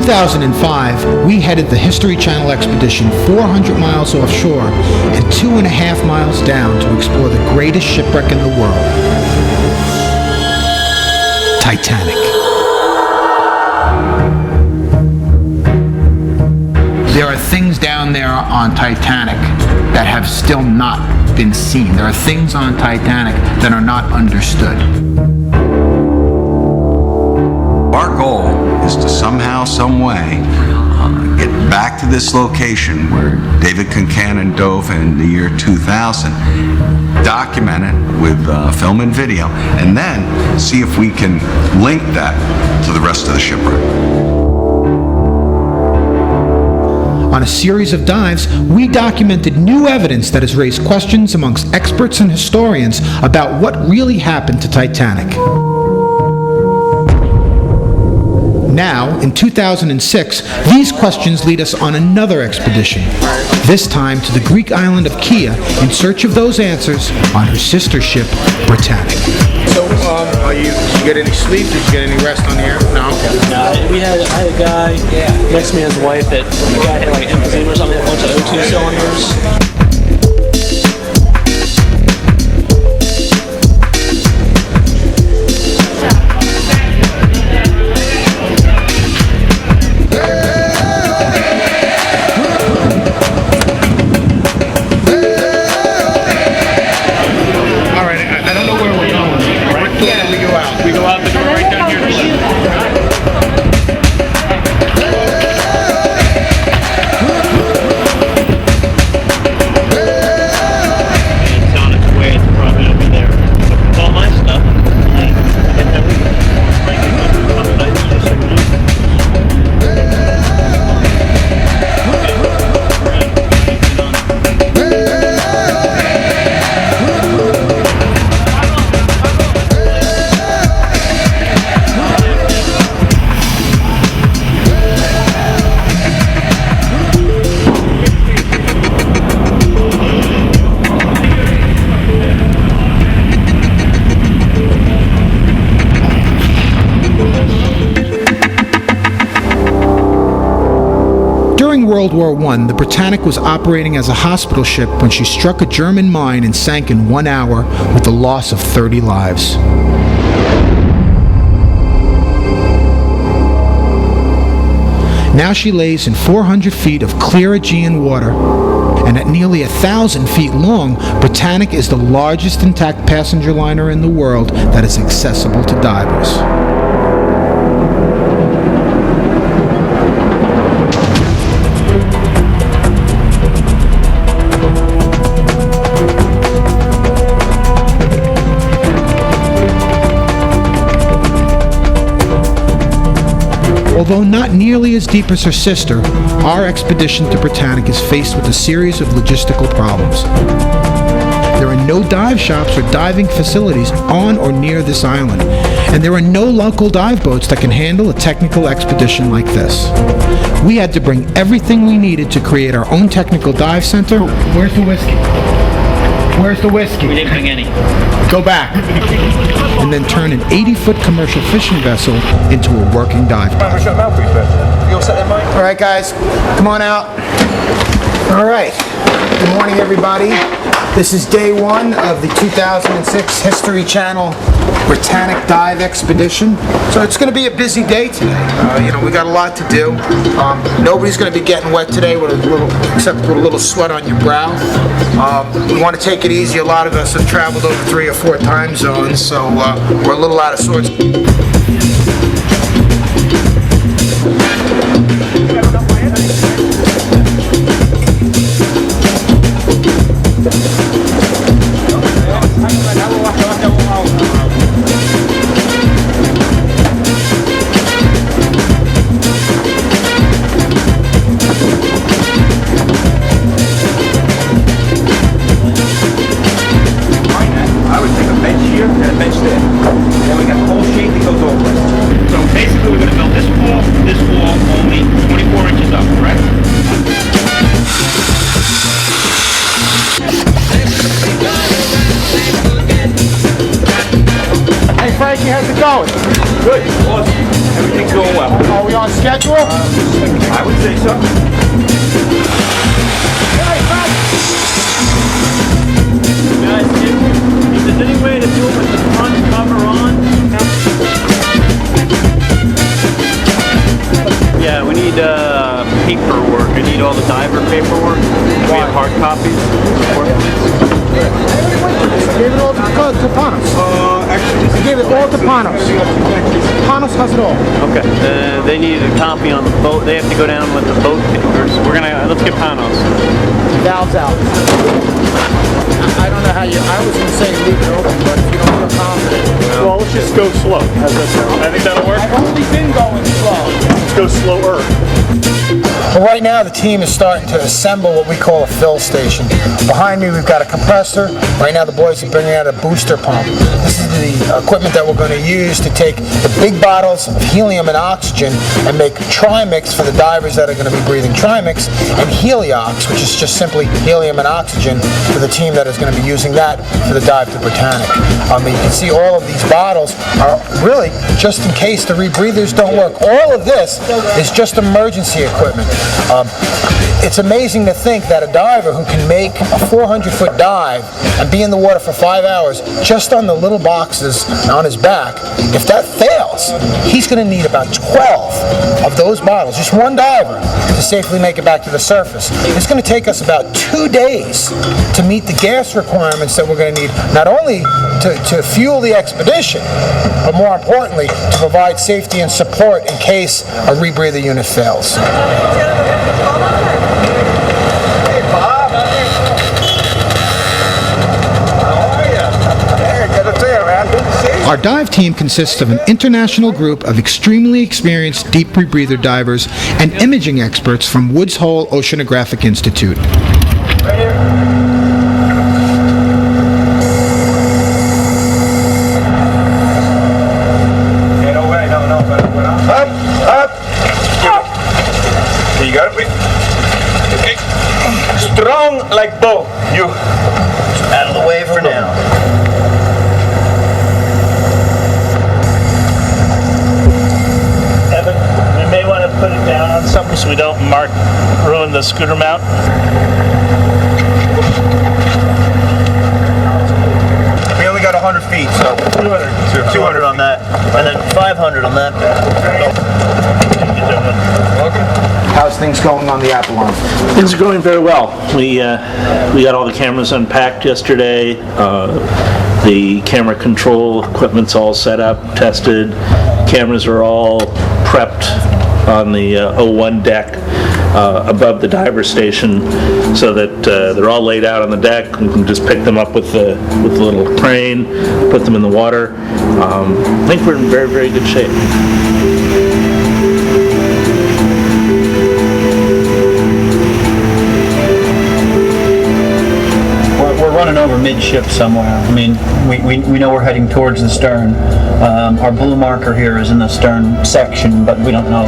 2005, we headed the History Channel expedition 400 miles offshore and 2.5 miles down to explore the greatest shipwreck in the world, Titanic. There are things down there on Titanic that have still not been seen. There are things on Titanic that are not understood. Our goal is to somehow, some way, get back to this location where David Concannon dove in the year 2000, document it with film and video, and then see if we can link that to the rest of the shipwreck. On a series of dives, we documented new evidence that has raised questions amongst experts and historians about what really happened to Titanic. Now, in 2006, these questions lead us on another expedition, this time to the Greek island of Kea in search of those answers on her sister ship, Britannic. So, did you get any sleep? Did you get any rest on the air? No? No, I had a guy next to me, his wife, that the guy had like emphysema or something, a bunch of O2 cylinders. We go out the door right down here to the left. It's on its way. It's probably going to be there. With all my stuff. And then we During World War I, the Britannic was operating as a hospital ship when she struck a German mine and sank in 1 hour with the loss of 30 lives. Now she lays in 400 feet of clear Aegean water, and at nearly 1,000 feet long, Britannic is the largest intact passenger liner in the world that is accessible to divers. Although not nearly as deep as her sister, our expedition to Britannic is faced with a series of logistical problems. There are no dive shops or diving facilities on or near this island, and there are no local dive boats that can handle a technical expedition like this. We had to bring everything we needed to create our own technical dive center. Where's the whiskey? Where's the whiskey? We didn't bring any. Go back. And then turn an 80-foot commercial fishing vessel into a working dive boat. All right, guys, come on out. All right. Good morning, everybody. This is day one of the 2006 History Channel Britannic Dive Expedition. So it's going to be a busy day today. We got a lot to do. Nobody's going to be getting wet today except with a little sweat on your brow. We want to take it easy. A lot of us have traveled over 3 or 4 time zones, so we're a little out of sorts. How's it going? Good. Awesome. Everything's going well. Are we on schedule? I would say so. Guys, if there's any way to do it with the front cover on. Yeah, we need paperwork. We need all the diver paperwork. We have hard copies. I gave it all to Panos. I gave it all to Panos. Panos has it all. Okay. They need a copy on the boat. They have to go down with the boat papers. Let's get Panos. Valve's out. I don't know how you. I was gonna say leave it open, but if you don't feel confident. Well, let's just go slow. How's that sound? I think that'll work. I've only been going slow. Let's go slower. Well, right now the team is starting to assemble what we call a fill station. Behind me we've got a compressor. Right now the boys are bringing out a booster pump. This is the equipment that we're going to use to take the big bottles of helium and oxygen and make trimix for the divers that are going to be breathing trimix, and heliox, which is just simply helium and oxygen, for the team that is going to be using that for the dive to Britannic. You can see all of these bottles are really just in case the rebreathers don't work. All of this is just emergency equipment. It's amazing to think that a diver who can make a 400-foot dive and be in the water for 5 hours just on the little boxes on his back, if that fails, he's going to need about 12 of those bottles, just one diver, to safely make it back to the surface. It's going to take us about 2 days to meet the gas requirements that we're going to need, not only to fuel the expedition, but more importantly, to provide safety and support in case a rebreather unit fails. Our dive team consists of an international group of extremely experienced deep rebreather divers and imaging experts from Woods Hole Oceanographic Institute. You got it? Okay. Strong like bow. You. Out of the way for now. Evan, we may want to put it down on something so we don't ruin the scooter mount. We only got 100 feet, so 200 on that, and then 500 on that. Welcome. How's things going on the Apollon? Things are going very well. We got all the cameras unpacked yesterday. The camera control equipment's all set up, tested. Cameras are all prepped on the O1 deck above the diver station, so that they're all laid out on the deck. We can just pick them up with the little crane, put them in the water. I think we're in very, very good shape. Running over midship somewhere. I mean, we know we're heading towards the stern. Our blue marker here is in the stern section, but we don't know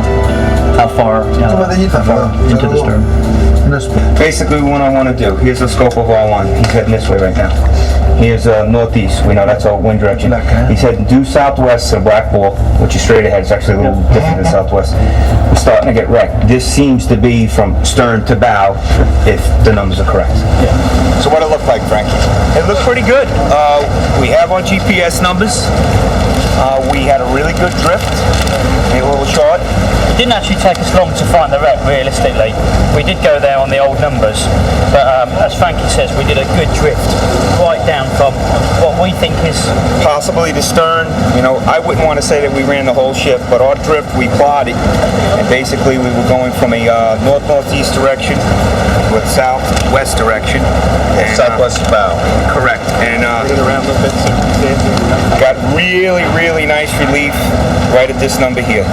how far into the stern. Basically, what I want to do, here's the scope of our line. He's heading this way right now. Here's northeast. We know that's our wind direction. He's heading due southwest to Black Ball, which is straight ahead. It's actually a little different than southwest. We're starting to get wrecked. This seems to be from stern to bow, if the numbers are correct. So what it look like, Frankie? It looked pretty good. We have our GPS numbers. We had a really good drift. A little short. It didn't actually take us long to find the wreck, realistically. We did go there on the old numbers, but as Frankie says, we did a good drift right down from what we think is possibly the stern. You know, I wouldn't want to say that we ran the whole ship, but our drift, we plotted, and basically we were going from a north-northeast direction with southwest direction. And, southwest bow. Correct. And around a bit, got really, really nice relief right at this number here.